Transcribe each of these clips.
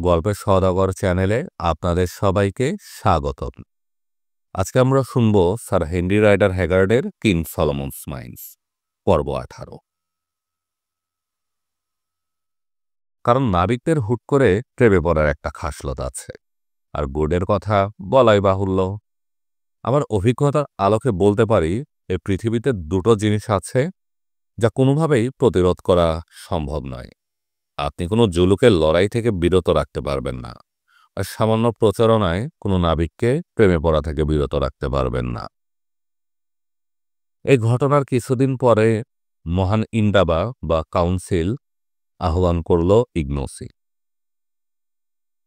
গল্পের সওদাগর চ্যানেলে আপনাদের সবাইকে স্বাগতম। আজকে আমরা শুনব স্যার হেনরি রাইডার হ্যাগার্ডের কিং সলোমনস মাইন্স পর্ব 18। কারণ নাবিকদের হুট করে প্রেমে পড়ার একটা খাসলত আছে, আর বোর্ডের কথা বলাই বাহুল্য। আমার অভিজ্ঞতার আলোকে বলতে পারি, এই পৃথিবীতে দুটো জিনিস আছে যা কোনোভাবেই প্রতিরোধ করা সম্ভব নয়। আপনি কোনো জুলুকের লড়াই থেকে বিরত রাখতে পারবেন না, আর সামান্য প্রচারণায় কোনো নাবিককে প্রেমে পড়া থেকে বিরত রাখতে পারবেন না। এই ঘটনার কিছুদিন পরে মহান ইন্দাবা বা কাউন্সিল আহ্বান করল ইগনোসি,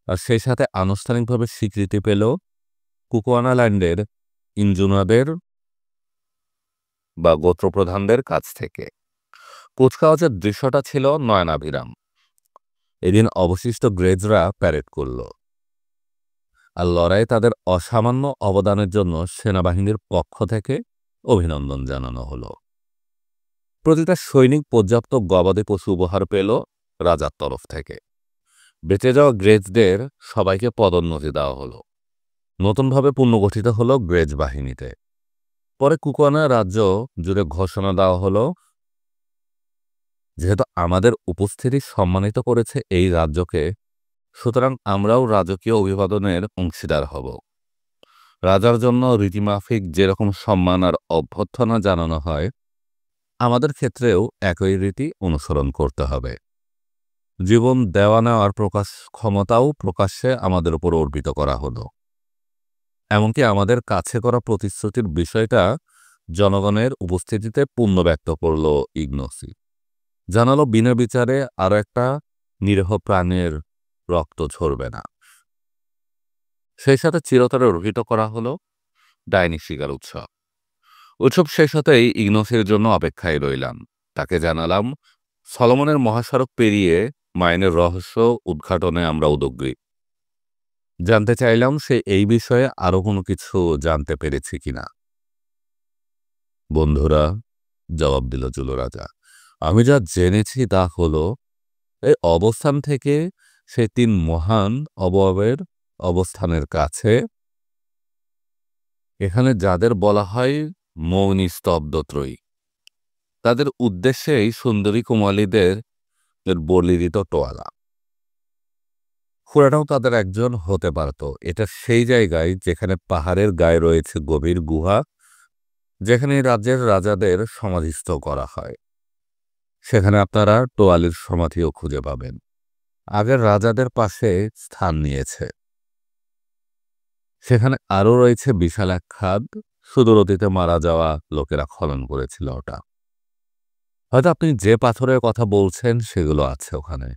আর সেই সাথে আনুষ্ঠানিকভাবে স্বীকৃতি পেল কুকুয়ানাল্যান্ডের ইনজুনাদের বা গোত্রপ্রধানদের কাছ থেকে। কুচকাওয়াজের দৃশ্যটা ছিল নয়নাভিরাম। এদিন অবশিষ্ট গ্রেজরা প্যারেড করল, আর লড়াইয়ে তাদের অসামান্য অবদানের জন্য সেনাবাহিনীর পক্ষ থেকে অভিনন্দন জানানো হলো। প্রতিটা সৈনিক পর্যাপ্ত গবাদি পশু উপহার পেল রাজার তরফ থেকে। বেঁচে যাওয়া গ্রেজদের সবাইকে পদোন্নতি দেওয়া হলো। নতুনভাবে পুনর্গঠিত হলো গ্রেজ বাহিনীতে। পরে কুকুয়ানা রাজ্য জুড়ে ঘোষণা দেওয়া হলো, যেহেতু আমাদের উপস্থিতি সম্মানিত করেছে এই রাজ্যকে, সুতরাং আমরাও রাজকীয় অভিবাদনের অংশীদার হব। রাজার জন্য রীতিমাফিক যেরকম সম্মান আর অভ্যর্থনা জানানো হয়, আমাদের ক্ষেত্রেও একই রীতি অনুসরণ করতে হবে। জীবন দেওয়া নেওয়ার ক্ষমতাও প্রকাশ্যে আমাদের উপর অর্পিত করা হলো। এমনকি আমাদের কাছে করা প্রতিশ্রুতির বিষয়টা জনগণের উপস্থিতিতে পূর্ণ ব্যক্ত করল ইগনোসি। জানালো বিনা বিচারে আরও একটা নিরীহ প্রাণের রক্ত ঝরবে না। সেই সাথে চিরতরে রহিত করা হলো ডাইনি শিকার উৎসব। উৎসব শেষ হতেই ইগনোসির জন্য অপেক্ষায় রইলাম। তাকে জানালাম সলোমনের মহাসড়ক পেরিয়ে মাইনের রহস্য উদ্ঘাটনে আমরা উদগ্রী। জানতে চাইলাম সে এই বিষয়ে আরও কোনো কিছু জানতে পেরেছি কিনা। বন্ধুরা, জবাব দিল জুলোরাজা, আমি যা জেনেছি তা হলো, এই অবস্থান থেকে সে 3 মহান অবয়বের অবস্থানের কাছে, এখানে যাদের বলা হয় মৌনী স্তব্ধত্রয়ী, তাদের উদ্দেশ্যেই সুন্দরী কুমারীদের বলিরিত টোয়ালা। খুড়াটাও তাদের একজন হতে পারত। এটা সেই জায়গায় যেখানে পাহাড়ের গায়ে রয়েছে গভীর গুহা, যেখানে রাজ্যের রাজাদের সমাধিস্থ করা হয়। সেখানে আপনারা টোয়ালির সমাধিও খুঁজে পাবেন। আগের রাজাদের পাশে স্থান নিয়েছে। সেখানে আরও রয়েছে বিশাল এক খাদ, সুদূর অতীতে মারা যাওয়া লোকেরা খনন করেছিল ওটা। হয়তো আপনি যে পাথরের কথা বলছেন সেগুলো আছে ওখানে,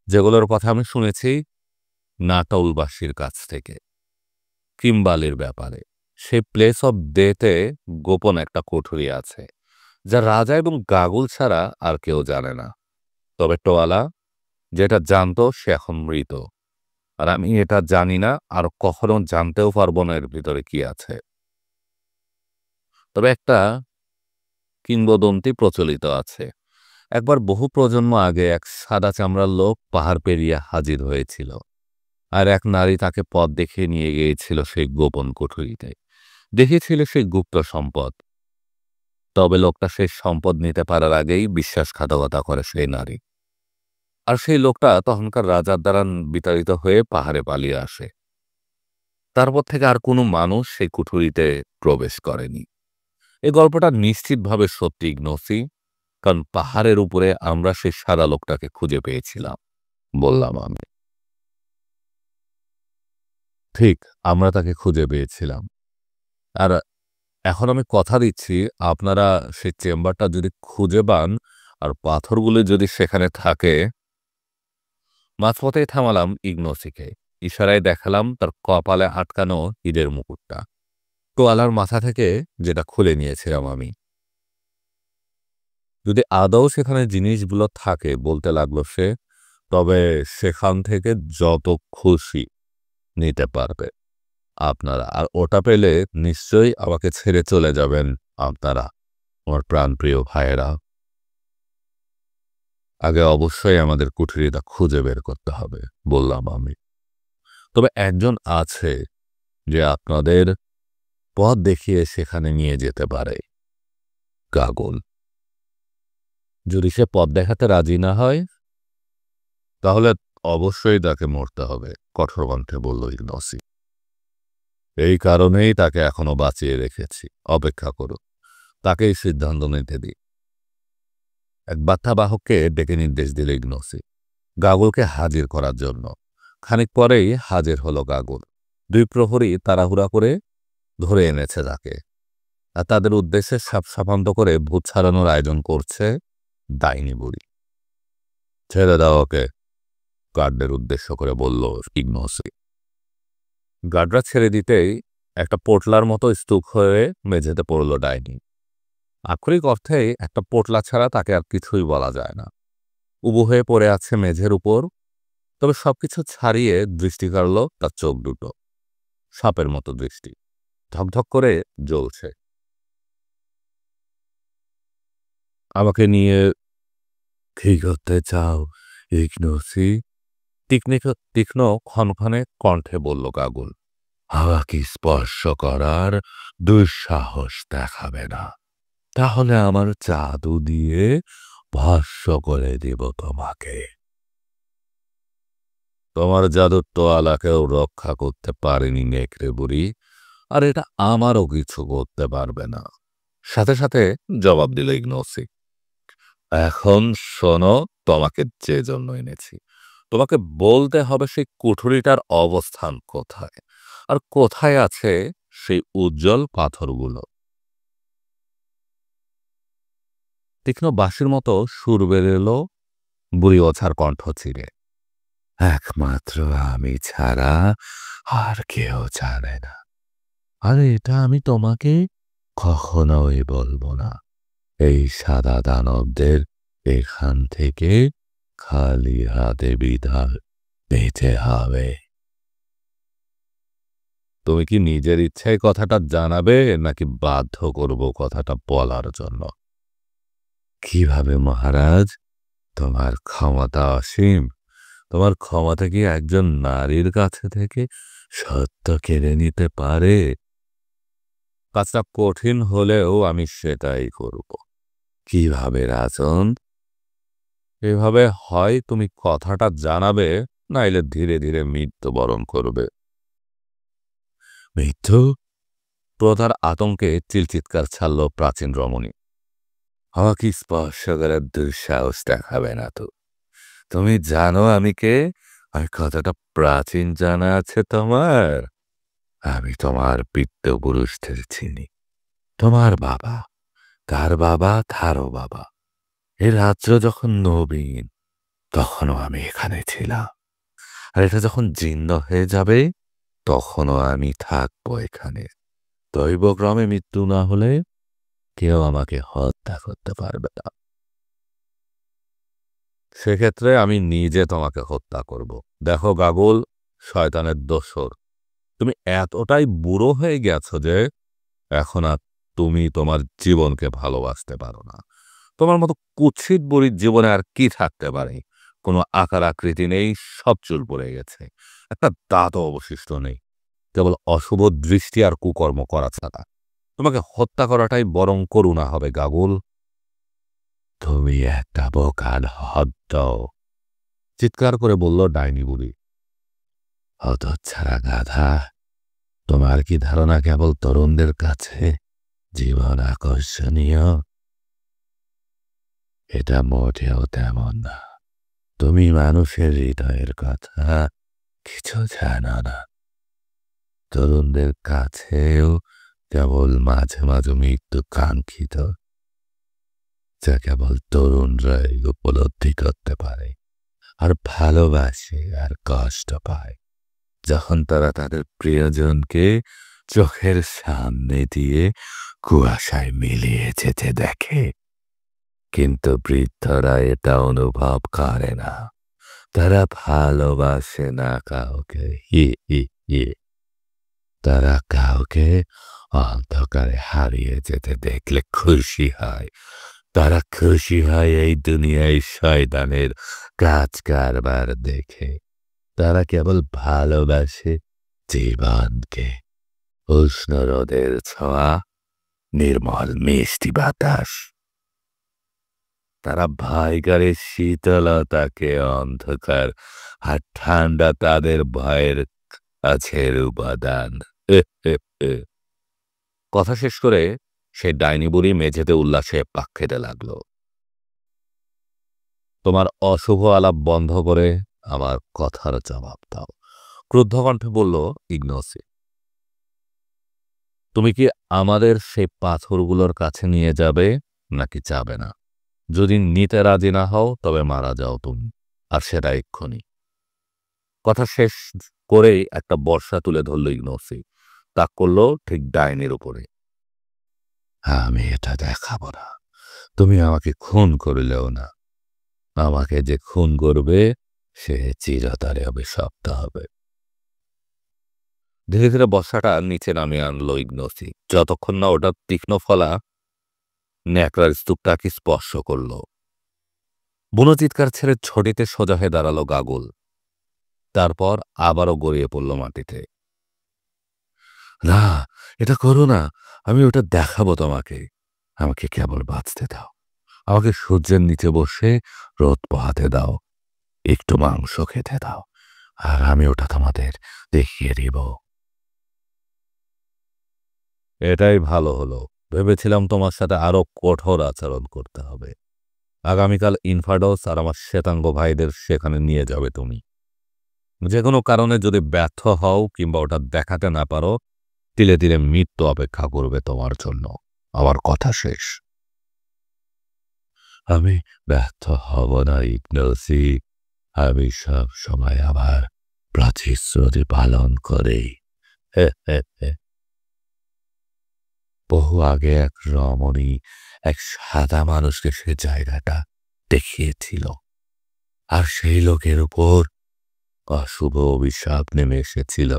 যেগুলোর কথা আমি শুনেছি নাটাউলবাসীর কাছ থেকে। কিম্বালির ব্যাপারে সেই প্লেস অফ ডেতে গোপন একটা কোঠরি আছে, যা রাজা এবং গাগুল ছাড়া আর কেউ জানে না। তবে টোয়ালা যেটা জানতো সে এখন মৃত, আর আমি এটা জানি না, আর কখনো জানতেও পারবো না এর ভিতরে কি আছে। তবে একটা কিংবদন্তি প্রচলিত আছে। একবার বহু প্রজন্ম আগে এক সাদা চামড়ার লোক পাহাড় পেরিয়ে হাজির হয়েছিল, আর এক নারী তাকে পথ দেখিয়ে নিয়ে গিয়েছিল সেই গোপন কুঠুরিতে। দেখিয়েছিল সেই গুপ্ত সম্পদ। তবে লোকটা সেই সম্পদ নিতে পারার আগেই বিশ্বাসঘাতকতা করে সেই নারী, আর সেই লোকটা তখনকার রাজার দ্বারা বিতাড়িত হয়ে পাহাড়ে পালিয়ে আসে। তারপর থেকে আর কোনো মানুষ সেই কুঠুরিতে প্রবেশ করেনি। এই গল্পটা নিশ্চিতভাবে সত্যি ইগনোসি, কারণ পাহাড়ের উপরে আমরা সেই সাদা লোকটাকে খুঁজে পেয়েছিলাম, বললাম আমি। ঠিক, আমরা তাকে খুঁজে পেয়েছিলাম। আর এখন আমি কথা দিচ্ছি, আপনারা সেই চেম্বারটা যদি খুঁজে পান আর পাথরগুলো যদি সেখানে থাকে। মাঝপথেই থামালাম ইগনোসিকে। ইশারায় দেখালাম তার কপালে আটকানো হীরের মুকুটটা, টোয়ালার মাথা থেকে যেটা খুলে নিয়েছিলাম আমি। যদি আদৌ সেখানে জিনিসগুলো থাকে, বলতে লাগলো সে, তবে সেখান থেকে যত খুশি নিতে পারবে আপনারা। আর ওটা পেলে নিশ্চয়ই আমাকে ছেড়ে চলে যাবেন আপনারা, আমার প্রাণপ্রিয় ভাইয়েরা। আগে অবশ্যই আমাদের কুঠুরিটা খুঁজে বের করতে হবে, বললাম আমি। তবে একজন আছে যে আপনাদের পথ দেখিয়ে সেখানে নিয়ে যেতে পারে। গাগল। যদি সে পথ দেখাতে রাজি না হয়, তাহলে অবশ্যই তাকে মরতে হবে, কঠোর কণ্ঠে বলল ইগনাসি। এই কারণেই তাকে এখনো বাঁচিয়ে রেখেছি। অপেক্ষা করুন, তাকেই সিদ্ধান্ত নিতে দিই। এক বার্তাবাহককে ডেকে নির্দেশ দিল ইগনাসি গাগলকে হাজির করার জন্য। খানিক পরেই হাজির হলো গাগল। 2 প্রহরী তাড়াহুড়া করে ধরে এনেছে তাকে, আর তাদের উদ্দেশ্যে সাপ করে ভূত ছাড়ানোর আয়োজন করছে ডাইনি বুড়ি। ছেড়ে দাও ওকে, গার্ডদের উদ্দেশ্য করে বলল ইগনাসি। গার্ডরা ছেড়ে দিতেই একটা পোটলার মতো স্তূপ হয়ে মেঝেতে পড়ল ডাইনি। আক্ষরিক অর্থেই একটা পোটলা ছাড়া তাকে আর কিছুই বলা যায় না। উবু হয়ে পড়ে আছে মেঝের উপর। তবে সবকিছু ছাড়িয়ে দৃষ্টি কাড়ল তার চোখ দুটো, সাপের মতো দৃষ্টি, ধকধক করে জ্বলছে। আমাকে নিয়ে কি করতে চাও ইগনাসি? তীক্ষ্ণ ক্ষণক্ষণে কণ্ঠে বলল গাগল। আমাকে স্পর্শ করার দুঃসাহস দেখাবে না, তাহলে আমার জাদু দিয়ে ভস্ম করে দিব তোমাকে। তোমার জাদুর তোয়ালা কেউ রক্ষা করতে পারেনি নেকড়ে বুড়ি, আর এটা আমারও কিছু করতে পারবে না। সাথে সাথে জবাব দিল ইগনাসি। এখন শোনো, তোমাকে যে জন্য এনেছি, তোমাকে বলতে হবে সেই কুঠুরিটার অবস্থান কোথায়, আর কোথায় আছে সেই উজ্জ্বল পাথরগুলো। তীক্ষ্ণ বাঁশির মতো সুর বেরোলো বুড়ি ওছার কণ্ঠ ছিঁড়ে। একমাত্র আমি ছাড়া আর কেউ জানে না, আর এটা আমি তোমাকে কখনোই বলবো না। এই সাদা দানবদের এখান থেকে খালি হাতে বিদায় পেতে হবে। তুমি কি নিজের ইচ্ছায় কথাটা জানাবে, নাকি বাধ্য করব কথাটা বলার জন্য? কিভাবে মহারাজ? তোমার ক্ষমতা অসীম। তোমার ক্ষমতা কি একজন নারীর কাছে থেকে সত্য কেড়ে নিতে পারে? কাজটা কঠিন হলেও আমি সেটাই করব। কিভাবে রাজন? এভাবে হয় তুমি কথাটা জানাবে, নাইলে ধীরে ধীরে মৃত্যুবরণ করবে। মৃত্যু? প্রধার আতঙ্কে চিলচিৎকার ছাড়ল প্রাচীন রমণী। আমাকে স্পর্শ করার দুঃসাহস দেখাবে না তো। তুমি জানো আমি কে, আর কতটা প্রাচীন জানা আছে তোমার? আমি তোমার পিতৃপুরুষদের চিনি। তোমার বাবা, তার বাবা, তারও বাবা। এ রাজ্য যখন নবীন, তখনও আমি এখানে ছিলাম। আর এটা যখন জীর্ণ হয়ে যাবে, তখনও আমি থাকবো এখানে। দৈবক্রমে মৃত্যু না হলে কেউ আমাকে হত্যা করতে পারবে না। সেক্ষেত্রে আমি নিজে তোমাকে হত্যা করব। দেখো গাগল, শয়তানের দোসর, তুমি এতটাই বুড়ো হয়ে গেছো যে এখন আর তুমি তোমার জীবনকে ভালোবাসতে পারো না। তোমার মতো কুৎসিত বুড়ির জীবনে আর কি থাকতে পারে? কোনো আকার আকৃতি নেই, সব চুল পড়ে গেছে, একটা দাঁতও অবশিষ্ট নেই, কেবল অশুভ দৃষ্টি আর কুকর্ম করা ছাড়া। তোমাকে হত্যা করাটাই বরং করুণা হবে গাগল। তুমি একটা বোকার হদ্দ, চিৎকার করে বলল ডাইনি বুড়ি। হতচ্ছাড়া গাধা, তোমার কি ধারণা কেবল তরুণদের কাছে জীবন আকর্ষণীয়? এটা মোটেও তেমন না। তুমি মানুষের হৃদয়ের কথা কিছু জানো না। তরুণদের কাছেও কেবল মাঝে মাঝে মৃত্যু কাঙ্ক্ষিত, যা কেবল তরুণরাই উপলব্ধি করতে পারে, আর ভালোবাসে আর কষ্ট পায় যখন তারা তাদের প্রিয়জনকে চোখের সামনে দিয়ে কুয়াশায় মিলিয়ে যেতে দেখে। কিন্তু বৃদ্ধরা এটা অনুভব করে না। তারা ভালোবাসে না কাউকে। হি হি হি। তারা কাউকে অন্ধকারে হারিয়ে যেতে দেখলে খুশি হয়। তারা খুশি হয় এই দুনিয়ায় শয়তানের কাজ কারবার দেখে। তারা কেবল ভালোবাসে জীবনকে, উষ্ণ রোদের ছোঁয়া, নির্মল মিষ্টি বাতাস। তারা ভয় করে শীতলতাকে, অন্ধকার আর ঠান্ডা তাদের ভয়ের কাছের উপাদান। কথা শেষ করে সে ডাইনি বুড়ি মেঝেতে উল্লাসে পাক খেতে লাগলো। তোমার অশুভ আলাপ বন্ধ করে আমার কথার জবাব দাও, ক্রুদ্ধ কণ্ঠে বলল ইগনোসি। তুমি কি আমাদের সেই পাথরগুলোর কাছে নিয়ে যাবে নাকি যাবে না? যদি নিতে রাজি না হও তবে মারা যাও তুমি, আর সেটা এক্ষুনি। কথা শেষ করেই একটা বর্শা তুলে ধরল ইগনোসি, তাক করলো ঠিক ডাইনির উপরে। আমি এটা দেখাবো না, তুমি আমাকে খুন করলেও না। আমাকে যে খুন করবে সে চিরতরে অভিশপ্ত হবে। ধীরে ধীরে বর্শাটা নিচে নামিয়ে আনলো ইগনোসি, যতক্ষণ না ওটা তীক্ষ্ণ ফলা ন্যাকড়ার স্তূপটাকে স্পর্শ করল। বুনো চিৎকার ছেড়ে ছড়িতে সোজা হয়ে দাঁড়ালো গাগুল, তারপর আবারও গড়িয়ে পড়ল মাটিতে। না, এটা করো না, আমি ওটা দেখাবো তোমাকে। আমাকে কেবল বাঁচতে দাও, আমাকে সূর্যের নিচে বসে রোদ পোহাতে দাও, একটু মাংস খেতে দাও, আর আমি ওটা তোমাদের দেখিয়ে দিব। এটাই ভালো হলো, ভেবেছিলাম তোমার সাথে আরো কঠোর আচরণ করতে হবে। আগামীকাল ইনফাডোস আর আমার শ্বেতাঙ্গ ভাইদের সেখানে নিয়ে যাবে তুমি। যে কোনো কারণে যদি ব্যর্থ হও কিংবা ওটা দেখাতে না পারো, তিলে তিলে মৃত্যু অপেক্ষা করবে তোমার জন্য। আমার কথা শেষ। আমি ব্যর্থ হব না ইগনোসি, আমি সব সময় আমার প্রতিশ্রুতি পালন করি। বহু আগে এক রমণী এক সাদা মানুষকে সে জায়গাটা দেখিয়েছিল, আর সেই লোকের উপর অশুভ অভিশাপ নেমে এসেছিল।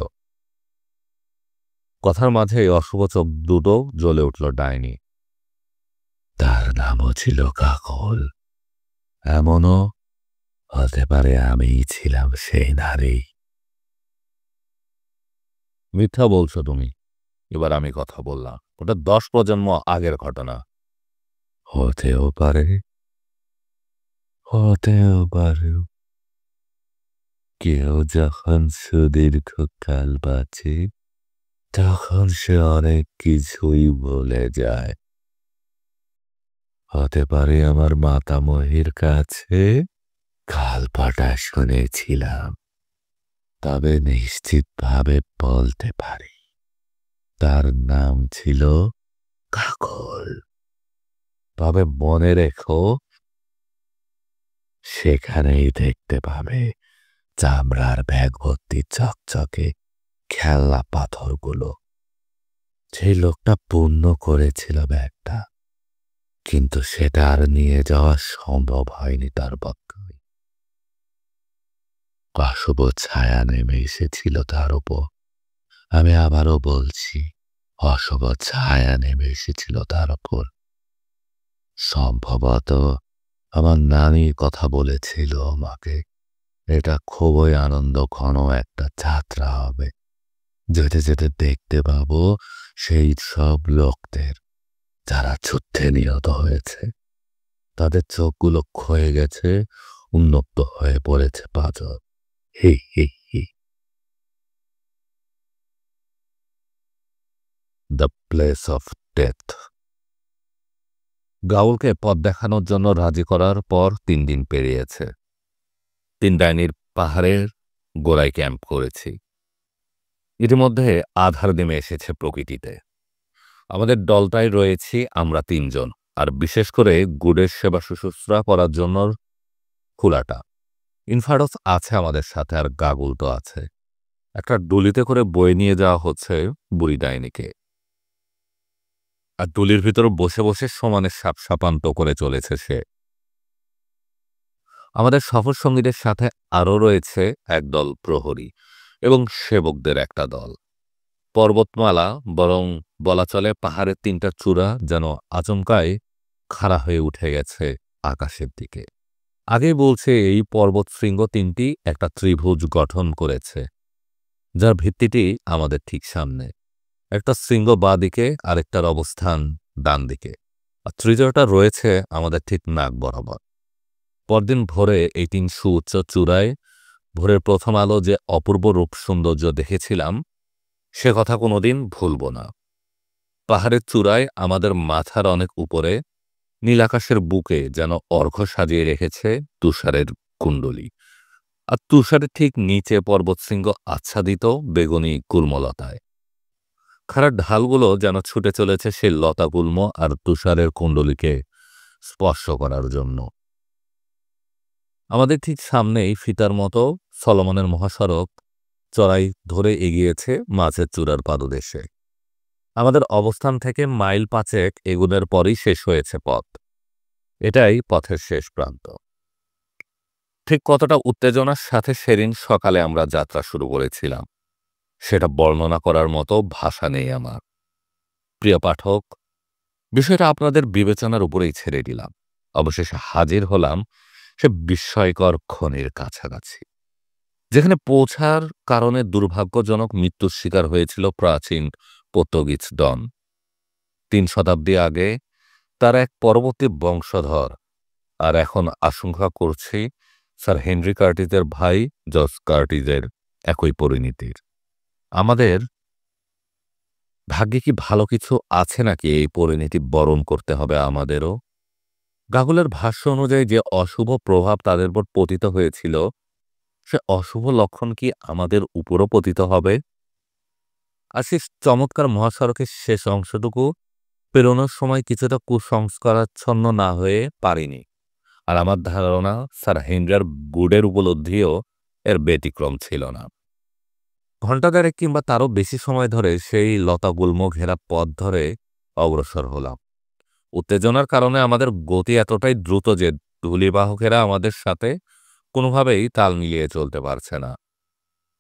কথার মাঝে অশুভ চোখ দুটো জ্বলে উঠল ডাইনি। তার নামও ছিল কাকল। এমনও হতে পারে আমিই ছিলাম সেই নারী। মিথ্যা বলছো তুমি। এবার আমি কথা বললাম, ওটা 10 প্রজন্ম আগের ঘটনা। হতেও পারে, হতেও পারে। কেউ যখন সুদীর্ঘকাল বাঁচে তখন সে অনেক কিছুই বলে যায়। হতে পারে আমার মাতামহীর কাছে গল্পটা শুনেছিলাম, তবে নিশ্চিতভাবে বলতে পারি তার নাম ছিল কাকল। তবে মনে রেখো, সেখানেই দেখতে পাবে চামড়ার ব্যাগ ভর্তি চকচকে খেলনা পাথরগুলো। সেই লোকটা পূর্ণ করেছিল ব্যাগটা, কিন্তু সেটা আর নিয়ে যাওয়া সম্ভব হয়নি তার পক্ষে। অশুভ ছায়া নেমে এসেছিল তার উপর। আমি আবারও বলছি, অশুভ ছায়া নেমে এসেছিল তার উপর। সম্ভবত আমার নানির কথা বলেছিল আমাকে, এটা খুবই আনন্দ ঘন একটা যাত্রা হবে। যেতে যেতে দেখতে পাবো সেই সব লোকদের যারা যুদ্ধে নিহত হয়েছে। তাদের চোখগুলো ক্ষয়ে গেছে, উন্মুক্ত হয়ে পড়েছে পাথর। হি হি হি। The place of death. গাউলকে পথ দেখানোর জন্য রাজি করার পর 3 দিন পেরিয়েছে। 3 ডাইনির পাহাড়ের গোড়ায় ক্যাম্প করেছি। ইতিমধ্যে আধার নেমে এসেছে প্রকৃতিতে। আমাদের দলটায় রয়েছি আমরা 3 জন, আর বিশেষ করে গুডের সেবা শুশ্রূষা করার জন্য খোলাটা। ইনফাডোস আছে আমাদের সাথে, আর গাগুল তো আছে। একটা ডুলিতে করে বয়ে নিয়ে যাওয়া হচ্ছে বুড়ি ডাইনিকে, আর ডুলির ভিতর বসে বসে সমানে সাপসাপান্ত করে চলেছে সে। আমাদের সফর সঙ্গীদের সাথে আরও রয়েছে একদল প্রহরী এবং সেবকদের একটা দল। পর্বতমালা, বরং বলা চলে পাহাড়ের 3টা চূড়া যেন আচমকায় খাড়া হয়ে উঠে গেছে আকাশের দিকে। আগেই বলছে এই পর্বতশৃঙ্গ তিনটি একটা ত্রিভুজ গঠন করেছে, যার ভিত্তিটি আমাদের ঠিক সামনে। একটা শৃঙ্গ বাঁ দিকে, আরেকটার অবস্থান ডান দিকে, আর তৃতীয়টা রয়েছে আমাদের ঠিক নাক বরাবর। পরদিন ভোরে এই তিন সুউচ্চ চূড়ায় ভোরের প্রথম আলো যে অপূর্ব রূপ সৌন্দর্য দেখেছিলাম, সে কথা কোনোদিন ভুলব না। পাহাড়ের চূড়ায় আমাদের মাথার অনেক উপরে নীলাকাশের বুকে যেন অর্ঘ্য সাজিয়ে রেখেছে তুষারের কুণ্ডলী, আর তুষারের ঠিক নিচে পর্বতশৃঙ্গ আচ্ছাদিত বেগুনি কুর্মলতায়। খাড়ার ঢালগুলো যেন ছুটে চলেছে সেই লতাগুল্ম আর তুষারের কুণ্ডলীকে স্পর্শ করার জন্য। আমাদের ঠিক সামনেই ফিতার মতো সলোমনের মহাসড়ক চড়াই ধরে এগিয়েছে মাঝের চূড়ার পাদদেশে। আমাদের অবস্থান থেকে মাইল ৫ এগুনের পরই শেষ হয়েছে পথ। এটাই পথের শেষ প্রান্ত। ঠিক কতটা উত্তেজনার সাথে সেদিন সকালে আমরা যাত্রা শুরু করেছিলাম, সেটা বর্ণনা করার মতো ভাষা নেই আমার। প্রিয় পাঠক, বিষয়টা আপনাদের বিবেচনার উপরেই ছেড়ে দিলাম। অবশেষে হাজির হলাম সে বিস্ময়কর ক্ষণের কাছাকাছি, যেখানে পৌঁছার কারণে দুর্ভাগ্যজনক মৃত্যুর শিকার হয়েছিল প্রাচীন পর্তুগিজ ডন। ৩ শতাব্দী আগে তার এক পরবর্তী বংশধর, আর এখন আশঙ্কা করছি স্যার হেনরি কার্টিজের ভাই জর্জ কার্টিজের একই পরিণতির। আমাদের ভাগ্যে কি ভালো কিছু আছে নাকি এই পরিণতি বরণ করতে হবে আমাদেরও? গাগুলের ভাষ্য অনুযায়ী যে অশুভ প্রভাব তাদের উপর পতিত হয়েছিল, সে অশুভ লক্ষণ কি আমাদের উপরও পতিত হবে? আর সে চমৎকার মহাসড়কের শেষ অংশটুকু পেরোনোর সময় কিছুটা কুসংস্কারাচ্ছন্ন না হয়ে পারিনি। আর আমার ধারণা স্যার হেনরির গুডের উপলব্ধিও এর ব্যতিক্রম ছিল না। ঘণ্টা ১.৫ কিংবা তারও বেশি সময় ধরে সেই লতাগুল্ম ঘেরা পথ ধরে অগ্রসর হলাম। উত্তেজনার কারণে আমাদের গতি এতটাই দ্রুত যে ধূলিবাহকেরা আমাদের সাথে কোনোভাবেই তাল মিলিয়ে চলতে পারছে না।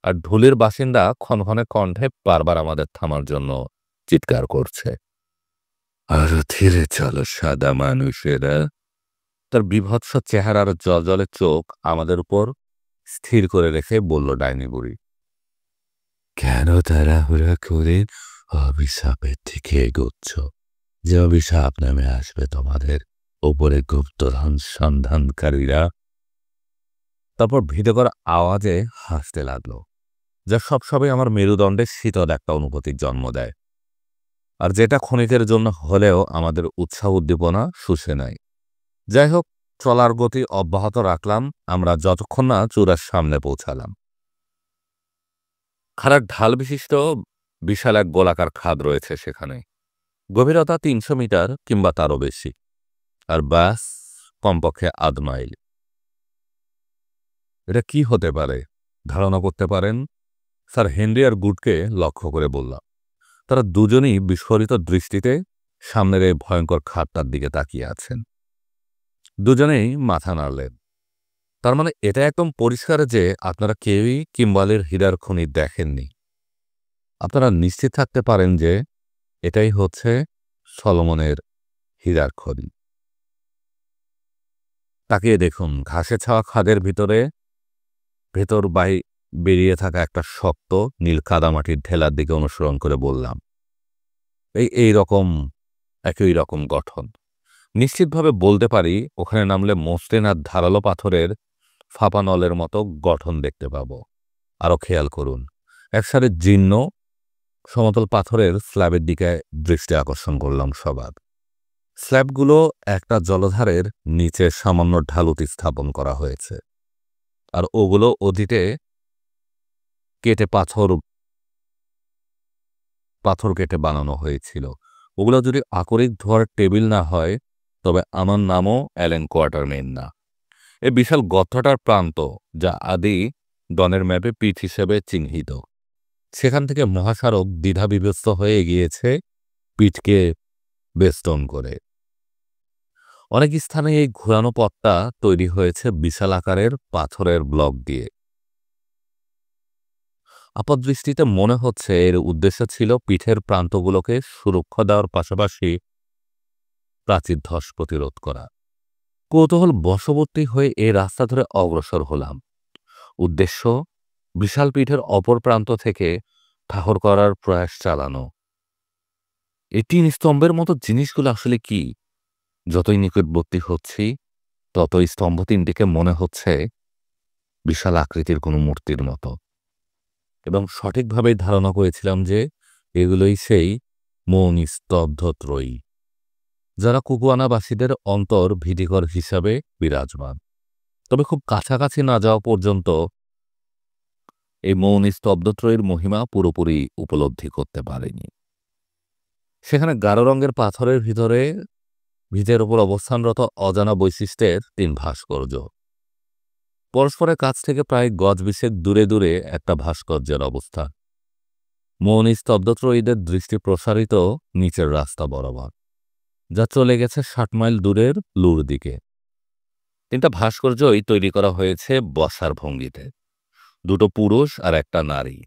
আর ঢুলির বাসিন্দা ক্ষণক্ষণে কণ্ঠে বারবার আমাদের থামার জন্য চিৎকার করছে, আরো ধীরে চলো সাদা মানুষেরা। তার বিভৎস চেহারার জলজলে চোখ আমাদের উপর স্থির করে রেখে বলল ডাইনি বুড়ি, কেন তাড়াহুড়া করে অভিশাপের দিকে এগোচ্ছ? যে অভিশাপ নামে আসবে তোমাদের ওপরে গুপ্তধন সন্ধানকারীরা। তারপর ভীতকর আওয়াজে হাসতে লাগলো, যা সবসময় আমার মেরুদণ্ডে শীতল একটা অনুভূতির জন্ম দেয়, আর যেটা ক্ষণিকের জন্য হলেও আমাদের উৎসাহ উদ্দীপনা শুষে নেয়। যাই হোক, চলার গতি অব্যাহত রাখলাম আমরা যতক্ষণ না চূড়ার সামনে পৌঁছালাম। খাড়ার ঢাল বিশিষ্ট বিশাল এক গোলাকার খাদ রয়েছে সেখানে, গভীরতা ৩০০ মিটার কিংবা তারও বেশি, আর ব্যাস কমপক্ষে আধ মাইল। এটা কি হতে পারে ধারণা করতে পারেন? স্যার হেনরি আর গুডকে লক্ষ্য করে বললাম। তারা দুজনেই বিস্ফোরিত দৃষ্টিতে সামনের এই ভয়ঙ্কর খাদটার দিকে তাকিয়ে আছেন। দুজনেই মাথা নাড়লেন। তার মানে এটা একদম পরিষ্কার যে আপনারা কেউই কিম্বালের হীরার খনি দেখেননি। আপনারা নিশ্চিত থাকতে পারেন যে এটাই হচ্ছে সলোমনের হীরার খনি। তাকিয়ে দেখুন, ঘাসে ছাওয়া খাদের ভেতর বেরিয়ে থাকা একটা শক্ত নীল কাদামাটির ঢেলার দিকে অনুসরণ করে বললাম, একই রকম গঠন। নিশ্চিতভাবে বলতে পারি ওখানে নামলে মসৃণ আর ধারালো পাথরের ফাঁপা নলের মতো গঠন দেখতে পাব। আরও খেয়াল করুন, একসাথে জীর্ণ সমতল পাথরের স্ল্যাবের দিকে দৃষ্টি আকর্ষণ করলাম সবার। স্ল্যাবগুলো একটা জলধারের নিচে সামান্য ঢালুতে স্থাপন করা হয়েছে, আর ওগুলো অতীতে কেটে পাথর কেটে বানানো হয়েছিল। ওগুলো যদি আকরিক ধোয়ার টেবিল না হয়, তবে আমার নামও অ্যালেন কোয়ার্টারমেইন না। এই বিশাল গর্তটার প্রান্ত, যা আদি ডনের ম্যাপে পিঠ হিসেবে চিহ্নিত, সেখান থেকে মহাসড়ক দ্বিধাবিভস্ত হয়ে এগিয়েছে পিঠকে বেষ্টন করে। অনেক স্থানে এই ঘোরানো পথটা তৈরি হয়েছে বিশাল আকারের পাথরের ব্লক দিয়ে। আপাতদৃষ্টিতে মনে হচ্ছে এর উদ্দেশ্য ছিল পিঠের প্রান্তগুলোকে সুরক্ষা দেওয়ার পাশাপাশি প্রাচীর ধস প্রতিরোধ করা। কৌতূহল বশবর্তী হয়ে এই রাস্তা ধরে অগ্রসর হলাম। উদ্দেশ্য বিশাল পীঠের অপর প্রান্ত থেকে ঠাহর করার প্রয়াস চালানো। এই তিন স্তম্ভের মতো জিনিসগুলো আসলে কি? যতই নিকটবর্তী হচ্ছি ততই স্তম্ভ তিনটিকে মনে হচ্ছে বিশাল আকৃতির কোনো মূর্তির মতো, এবং সঠিকভাবেই ধারণা করেছিলাম যে এগুলোই সেই মৌনী স্তব্ধত্রয়ী, যারা কুকুয়ানাবাসীদের অন্তর ভীতিকর হিসাবে বিরাজমান। তবে খুব কাছাকাছি না যাওয়া পর্যন্ত এই মৌনী স্তব্ধত্রয়ীর মহিমা পুরোপুরি উপলব্ধি করতে পারেনি। সেখানে গাঢ় রঙের পাথরের ভিতের ওপর অবস্থানরত অজানা বৈশিষ্ট্যের তিন ভাস্কর্য। পরস্পরের কাছ থেকে প্রায় গজ বিশেক দূরে দূরে একটা ভাস্কর্যের অবস্থান। মৌনী স্তব্ধত্রয়ীদের দৃষ্টি প্রসারিত নিচের রাস্তা বরাবর, যা চলে গেছে ৬০ মাইল দূরের লুর দিকে। তিনটা ভাস্কর্যই তৈরি করা হয়েছে বসার ভঙ্গিতে, দুটো পুরুষ আর একটা নারী।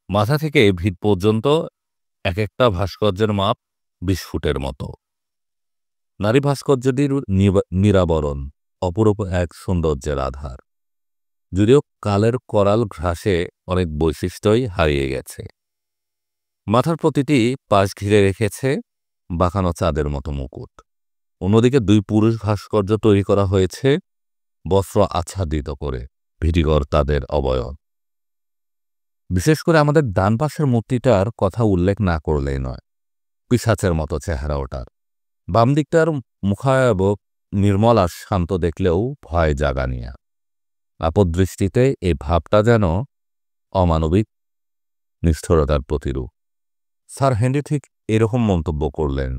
মাথা থেকে ভিত পর্যন্ত এক একটা ভাস্কর্যের মাপ ২০ ফুটের মতো। নারী ভাস্কর্যটির নিরাবরণ অপরূপ এক সৌন্দর্যের আধার, যদিও কালের করাল ঘ্রাসে অনেক বৈশিষ্ট্যই হারিয়ে গেছে। মাথার প্রতিটি পাশ ঘিরে রেখেছে বাঁকানো চাঁদের মতো মুকুট। অন্যদিকে দুই পুরুষ ভাস্কর্য তৈরি করা হয়েছে বস্ত্র আচ্ছাদিত করে, ভীতিকর তাদের অবয়ব। বিশেষ করে আমাদের ডান পাশের মূর্তিটার কথা উল্লেখ না করলেই নয়। পিশাচের মতো চেহারা ওটার। বাম দিকটার মুখাবয়ব নির্মল আর শান্ত দেখলেও ভয় জাগানিয়া। আপদদৃষ্টিতে এই ভাবটা যেন অমানবিক নিষ্ঠুরতার প্রতিরূপ। স্যার হেনরি ঠিক এরকম মন্তব্য করলেন।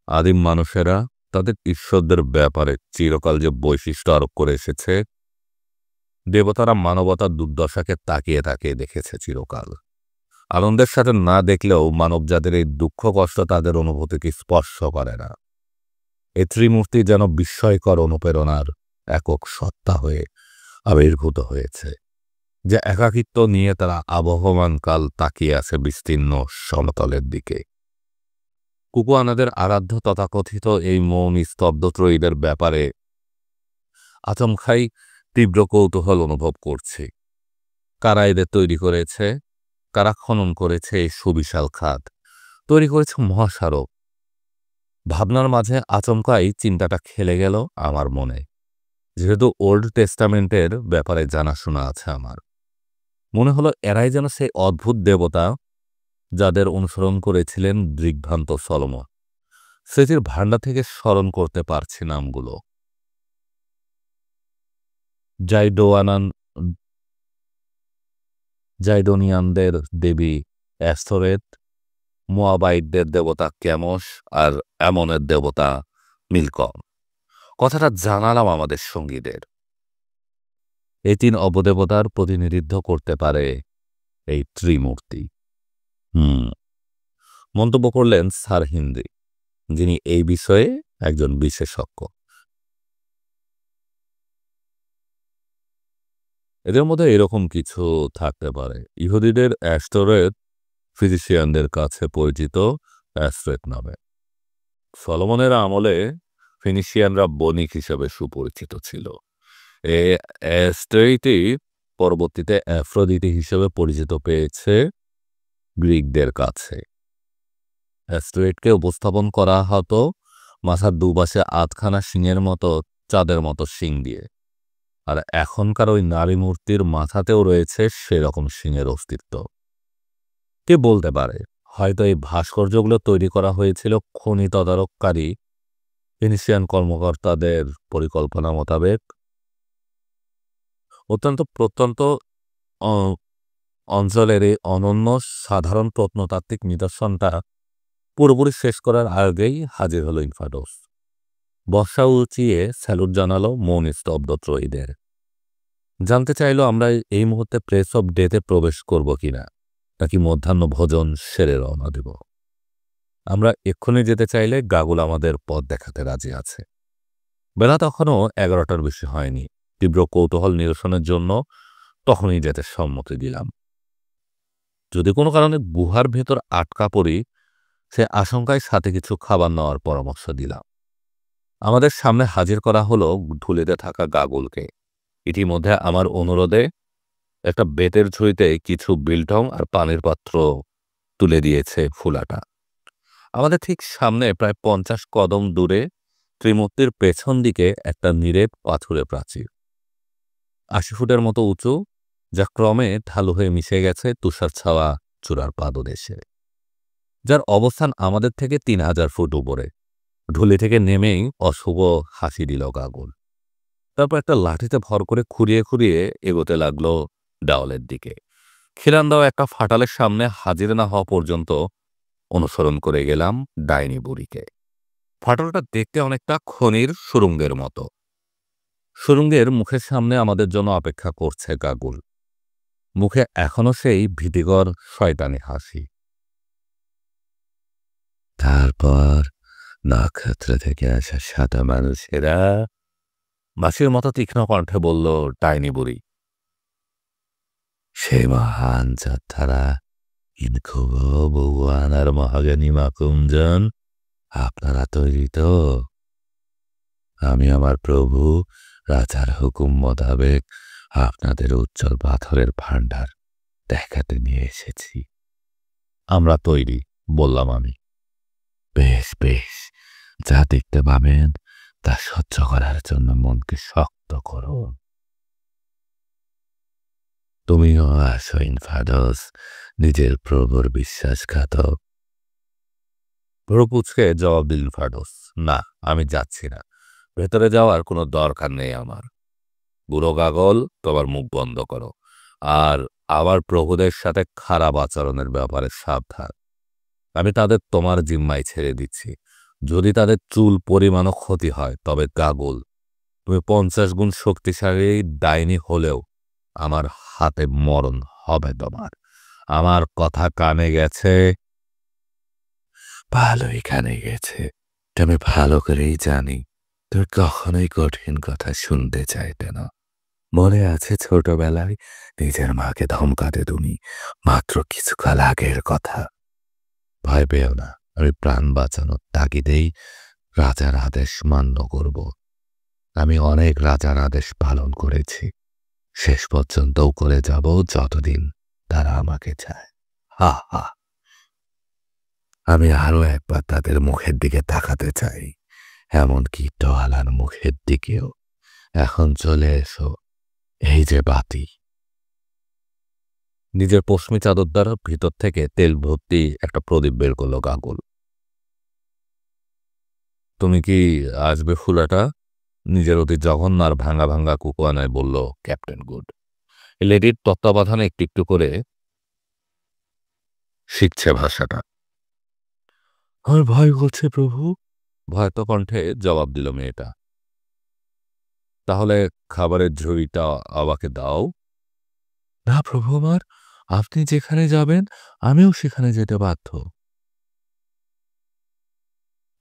আদিম মানুষেরা তাদের ঈশ্বরদের ব্যাপারে চিরকাল যে বৈশিষ্ট্য আরোপ করে এসেছে, দেবতারা মানবতার দুর্দশাকে তাকিয়ে তাকিয়ে দেখেছে চিরকাল। আনন্দের সাথে না দেখলেও মানবজাতির এই দুঃখ কষ্ট তাদের অনুভূতিকে স্পর্শ করে না। এই ত্রিমূর্তি যেন বিস্ময়কর অনুপ্রেরণার একক সত্তা হয়ে আবির্ভূত হয়েছে, যে একাকিত্ব নিয়ে তারা আবহমান কাল তাকিয়ে আছে বিস্তীর্ণ সমতলের দিকে। কুকুয়ানাদের আরাধ্য তথাকথিত এই মৌনী স্তব্ধত্রয়ীদের ব্যাপারে আচমখাই তীব্র কৌতূহল অনুভব করছি। কারা এদের তৈরি করেছে? কারা খনন করেছে এই সুবিশাল খাত? তৈরি করেছে মহাসারক? ভাবনার মাঝে আচমকাই চিন্তাটা খেলে গেল আমার মনে। যেহেতু ওল্ড টেস্টামেন্টের ব্যাপারে জানাশোনা আছে আমার, মনে হলো এরাই যেন সেই অদ্ভুত দেবতা যাদের অনুসরণ করেছিলেন দিগ্ভ্রান্ত সলোমন। স্মৃতির ভাণ্ডার থেকে স্মরণ করতে পারছি নামগুলো। জাইডোনিয়ানদের দেবী অ্যাস্তরেত, মোয়াবাইটদের দেবতা ক্যামস, আর অ্যামনের দেবতা মিলকম। কথাটা জানালাম আমাদের সঙ্গীদের। এই তিন অবদেবতার প্রতিনিধিত্ব করতে পারে এই ত্রিমূর্তি। মন্তব্য করলেন স্যার হেনরি, যিনি এই বিষয়ে একজন বিশেষজ্ঞ। এদের মধ্যে এরকম কিছু থাকতে পারে। ইহুদিদের অ্যাস্টোরেত ফিজিশিয়ানদের কাছে পরিচিত অ্যাস্ট্রেট নামে। সলোমনের আমলে ফিনিশিয়ানরা বণিক হিসেবে সুপরিচিত ছিল। এই অ্যাস্ট্রেইটি পরবর্তীতে অ্যাফ্রোদিটি হিসেবে পরিচিত পেয়েছে গ্রিকদের কাছে। অ্যাস্ট্রেটকে উপস্থাপন করা হতো মাথার দুপাশে আধখানা শিংয়ের মতো চাঁদের মতো শিং দিয়ে, আর এখনকার ওই নারী মূর্তির মাথাতেও রয়েছে সেরকম শিংয়ের অস্তিত্ব। কে বলতে পারে, হয়তো এই ভাস্কর্যগুলো তৈরি করা হয়েছিল খনি তদারককারী ফিনিশিয়ান কর্মকর্তাদের পরিকল্পনা মোতাবেক। অত্যন্ত প্রত্যন্ত অঞ্চলের এই অনন্য সাধারণ প্রত্নতাত্ত্বিক নিদর্শনটা পুরোপুরি শেষ করার আগেই হাজির হলো ইনফাডোস। বর্ষা উঁচিয়ে স্যালুট জানালো মৌনী স্তব্ধত্রয়ীদের। জানতে চাইল আমরা এই মুহূর্তে প্লেস অফ ডেতে প্রবেশ করব কিনা, নাকি মধ্যাহ্ন ভোজন সেরে রওনা দেব। আমরা এক্ষুনি যেতে চাইলে গাগুল আমাদের পথ দেখাতে রাজি আছে। বেলা তখনও 11টার বেশি হয়নি। তীব্র কৌতূহল নিরসনের জন্য তখনই যেতে সম্মতি দিলাম। যদি কোনো কারণে গুহার ভেতর আটকা পড়ি, সে আশঙ্কায় সাথে কিছু খাবার নেওয়ার পরামর্শ দিলাম। আমাদের সামনে হাজির করা হলো ঢুলিতে থাকা গাগুলকে। ইতিমধ্যে আমার অনুরোধে একটা বেতের ঝুড়িতে কিছু বিলটং আর পানির পাত্র তুলে দিয়েছে ফুলাটা। আমাদের ঠিক সামনে প্রায় 50 কদম দূরে ত্রিমূর্তির পেছন দিকে একটা নিরেট পাথুরে প্রাচীর, 80 ফুটের মতো উঁচু, যা ক্রমে ঢালু হয়ে মিশে গেছে তুষার ছাওয়া চূড়ার পাদদেশে, যার অবস্থান আমাদের থেকে 3000 ফুট উপরে। ঢুলি থেকে নেমেই অশুভ হাসি দিল গাগুল। তারপর একটা লাঠিতে ভর করে খুঁড়িয়ে খুঁড়িয়ে এগোতে লাগলো ডাওলের দিকে। খিলান দেওয়া একটা ফাটালের সামনে হাজির না হওয়া পর্যন্ত অনুসরণ করে গেলাম ডাইনি বুড়িকে। ফাটলটা দেখতে অনেকটা খনির সুরঙ্গের মতো। সুরঙ্গের মুখের সামনে আমাদের জন্য অপেক্ষা করছে গাগুল। মুখে এখনো সেই ভীতিকর শয়তানি হাসি। তারপর নক্ষত্র থেকে আসা সাদা মানুষেরা, বাঁশির মতো তীক্ষ্ণ কণ্ঠে বলল ডাইনি বুড়ি, সেই মহান যোদ্ধারা ইনকুবো বউয়ান আর মহাজ্ঞানী মাকুমজন, আপনারা তৈরি তো? আমি আমার প্রভু রাজার হুকুম মোতাবেক আপনাদের উজ্জ্বল পাথরের ভাণ্ডার দেখাতে নিয়ে এসেছি। আমরা তৈরি, বললাম আমি। বেশ বেশ, যা দেখতে পাবেন তা সহ্য করার জন্য মনকে শক্ত করো। তুমিও আসো ইনফাডস, নিজের প্রভুর বিশ্বাসঘাতক। প্রভুকে জবাব দিল ইনফাডস, না, আমি যাচ্ছি না। ভেতরে যাওয়ার কোনো দরকার নেই আমার। বুড়ো গাগল, তোমার মুখ বন্ধ করো। আর আমার প্রভুদের সাথে খারাপ আচরণের ব্যাপারে সাবধান। আমি তাদের তোমার জিম্মায় ছেড়ে দিচ্ছি। যদি তাদের চুল পরিমাণও ক্ষতি হয়, তবে গাগল, তুমি 50 গুণ শক্তিশালী ডাইনি হলেও আমার হাতে মরণ হবে তোমার। আমার কথা কানে গেছে? ভালোই কানে গেছে। আমি ভালো করেই জানি তুমি কখনোই কঠিন কথা শুনতে চাইতে না। মনে আছে ছোটবেলায় নিজের মাকে ধমকাতে তুমি মাত্র কিছুকাল আগের কথা। ভয় পেও না, আমি প্রাণ বাঁচানোর তাগিদেই রাজার আদেশ মান্য করব। আমি অনেক রাজার আদেশ পালন করেছি, শেষ পর্যন্তও করে যাব যতদিন তারা আমাকে চায়। হা হা। আমি আরো একবার তাদের মুখের দিকে তাকাতে চাই, এমনকি টোয়ালার মুখের দিকেও। এখন চলে এসো, এই যে বাতি। নিজের পশমি চাদর দ্বারা ভিতর থেকে তেল ভর্তি একটা প্রদীপ বের করলো গাগল। তুমি কি আসবে ফুলাটা? নিজের অতি জঘন্য আর ভাঙা ভাঙা কুকুয়ানায় বলল ক্যাপ্টেন গুড। লেডির তত্ত্বাবধানে একটু একটু করে শিখছে ভাষাটা। আমার ভয় করছে প্রভু, ভয়ত কণ্ঠে জবাব দিল মেয়েটা। তাহলে খাবারের ঝুড়িটা আমাকে দাও। না প্রভু আমার, আপনি যেখানে যাবেন আমিও সেখানে যেতে বাধ্য।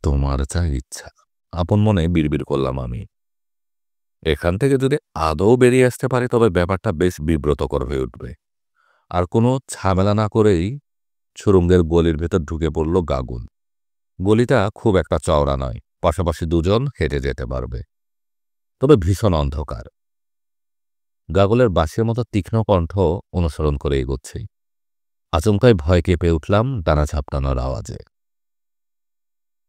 তোমার যা ইচ্ছা, আপন মনে বিড়বিড় করলাম আমি। এখান থেকে যদি আদৌ বেরিয়ে আসতে পারি তবে ব্যাপারটা বেশ বিব্রতকর হয়ে উঠবে। আর কোনো ঝামেলা না করেই সুরঙ্গের গলির ভেতর ঢুকে পড়ল গাগুল। গলিটা খুব একটা চওড়া নয়, পাশাপাশি দুজন হেঁটে যেতে পারবে, তবে ভীষণ অন্ধকার। গাগলের বাঁশির মতো তীক্ষ্ণ কণ্ঠ অনুসরণ করে এগোচ্ছি। আচমকায় ভয় কেঁপে উঠলাম ডানা ঝাপটানোর আওয়াজে।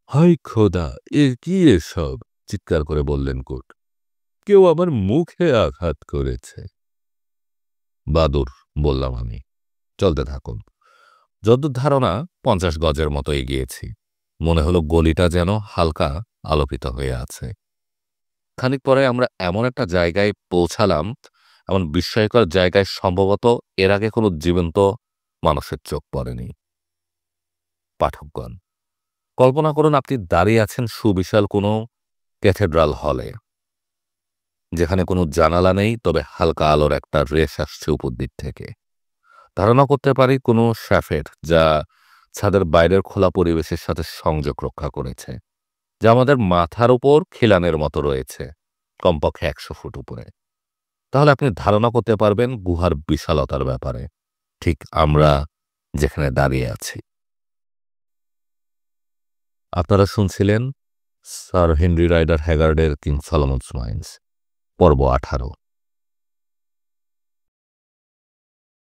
হায় খোদা, এ কি এসব? চিৎকার করে বললেন কুট। কেউ আমার মুখে আঘাত করেছে। বাদুর, বললাম আমি। চলতে থাকুন। যদ্দূর ধারণা 50 গজের মতো এগিয়েছি। মনে হলো গলিটা যেন হালকা আলোকিত হয়ে আছে। খানিক পরে আমরা এমন একটা জায়গায় পৌঁছালাম, এমন বিস্ময়কর জায়গায় সম্ভবত এর আগে কোনো জীবন্ত মানুষের চোখ পড়েনি। পাঠকগণ, কল্পনা করুন আপনি দাঁড়িয়ে আছেন সুবিশাল কোনো ক্যাথেড্রাল হলে, যেখানে কোনো জানালা নেই, তবে হালকা আলোর একটা রেশ আসছে উপর দিক থেকে। ধারণা করতে পারি কোনো শ্যাফেট, যা ছাদের বাইরের খোলা পরিবেশের সাথে সংযোগ রক্ষা করেছে, যা আমাদের মাথার উপর খিলানের মতো রয়েছে, কমপক্ষে 100 ফুট উপরে। তাহলে আপনি ধারণা করতে পারবেন গুহার বিশালতার ব্যাপারে, ঠিক আমরা যেখানে দাঁড়িয়ে আছি। আপনারা শুনছিলেন স্যার হেনরি রাইডার হ্যাগার্ডের কিং সলোমনস মাইন্স, পর্ব 18।